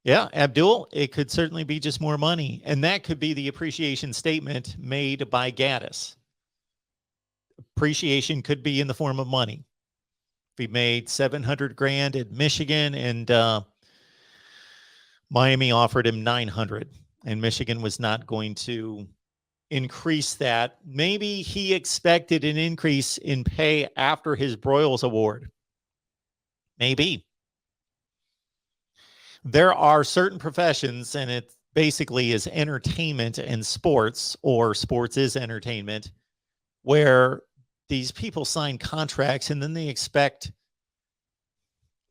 Yeah, Abdul, it could certainly be just more money. And that could be the appreciation statement made by Gattis. Appreciation could be in the form of money. If he made 700 grand at Michigan and Miami offered him 900 and Michigan was not going to increase that, maybe he expected an increase in pay after his Broyles Award. Maybe. There are certain professions, and it basically is entertainment and sports, or sports is entertainment, where these people sign contracts and then they expect,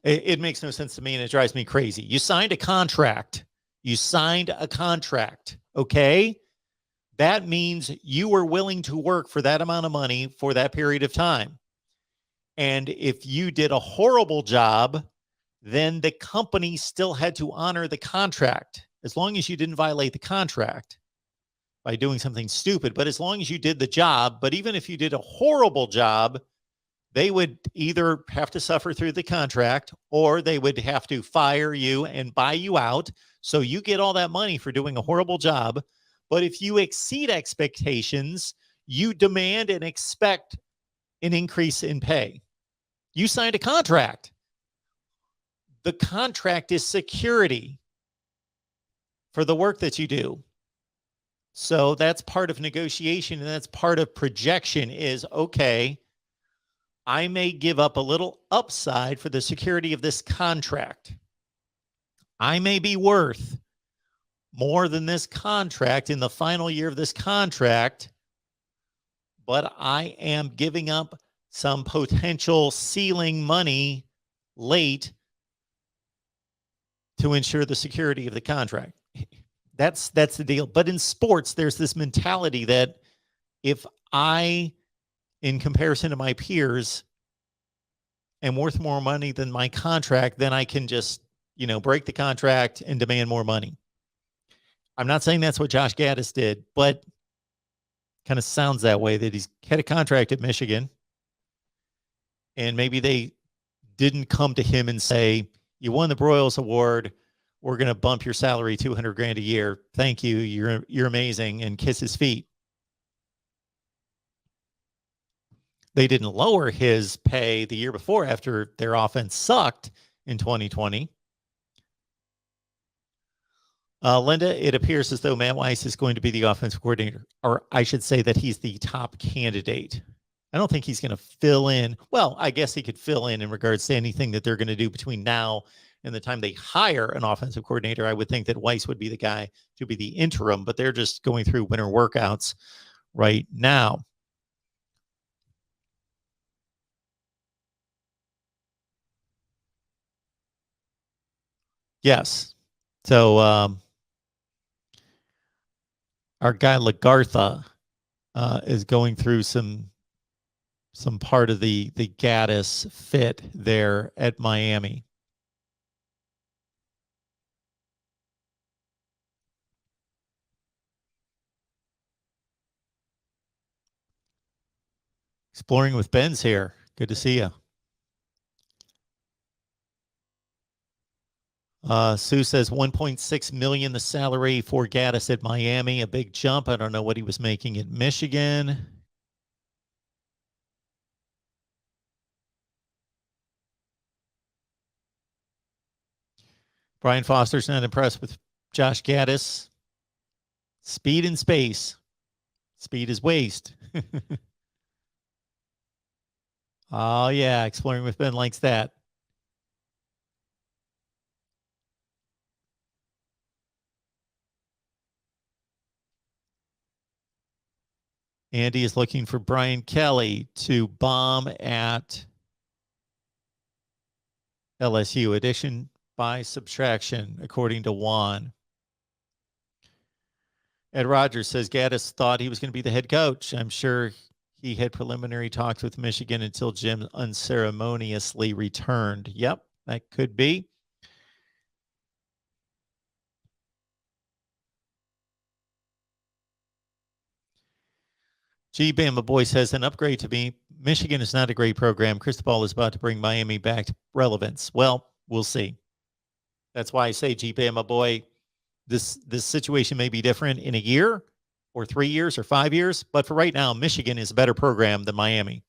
it makes no sense to me and it drives me crazy. You signed a contract. Okay? That means you were willing to work for that amount of money for that period of time. And if you did a horrible job, then the company still had to honor the contract, as long as you didn't violate the contract by doing something stupid. But as long as you did the job, but even if you did a horrible job, they would either have to suffer through the contract or they would have to fire you and buy you out. So you get all that money for doing a horrible job. But if you exceed expectations, you demand and expect an increase in pay. You signed a contract. The contract is security for the work that you do. So that's part of negotiation, and that's part of projection is, okay, I may give up a little upside for the security of this contract. I may be worth more than this contract in the final year of this contract, but I am giving up some potential ceiling money late to ensure the security of the contract. That's the deal. But in sports, there's this mentality that if I, in comparison to my peers, am worth more money than my contract, then I can just, break the contract and demand more money. I'm not saying that's what Josh Gattis did, but kind of sounds that way, that he's had a contract at Michigan and maybe they didn't come to him and say, you won the Broyles Award, we're going to bump your salary 200 grand a year. Thank you. You're amazing, and kiss his feet. They didn't lower his pay the year before after their offense sucked in 2020. Linda, it appears as though Matt Weiss is going to be the offensive coordinator, or I should say that he's the top candidate. I don't think he's going to fill in. Well, I guess he could fill in regards to anything that they're going to do between now and the time they hire an offensive coordinator. I would think that Weiss would be the guy to be the interim, but they're just going through winter workouts right now. Yes. So our guy Lagartha is going through some part of the Gattis fit there at Miami. Exploring with Ben's here. Good to see you. Sue says 1.6 million the salary for Gattis at Miami, a big jump. I don't know what he was making at Michigan. Brian Foster's not impressed with Josh Gattis. Speed and space. Speed is waste. Oh, yeah. Exploring with Ben likes that. Andy is looking for Brian Kelly to bomb at LSU. Addition by subtraction, according to Juan. Ed Rogers says Gattis thought he was going to be the head coach. I'm sure he had preliminary talks with Michigan until Jim unceremoniously returned. Yep, that could be. G Bama Boy says an upgrade to me. Michigan is not a great program. Cristobal is about to bring Miami back to relevance. Well, we'll see. That's why I say, GPA, boy, this situation may be different in a year or 3 years or 5 years, but for right now, Michigan is a better program than Miami.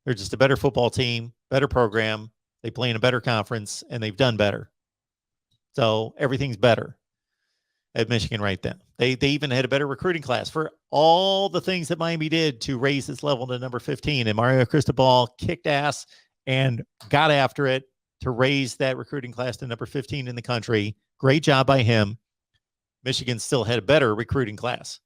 They're just a better football team, better program. They play in a better conference, and they've done better. So everything's better at Michigan right then. They even had a better recruiting class for all the things that Miami did to raise its level to number 15. And Mario Cristobal kicked ass and got after it to raise that recruiting class to number 15 in the country. Great job by him. Michigan still had a better recruiting class.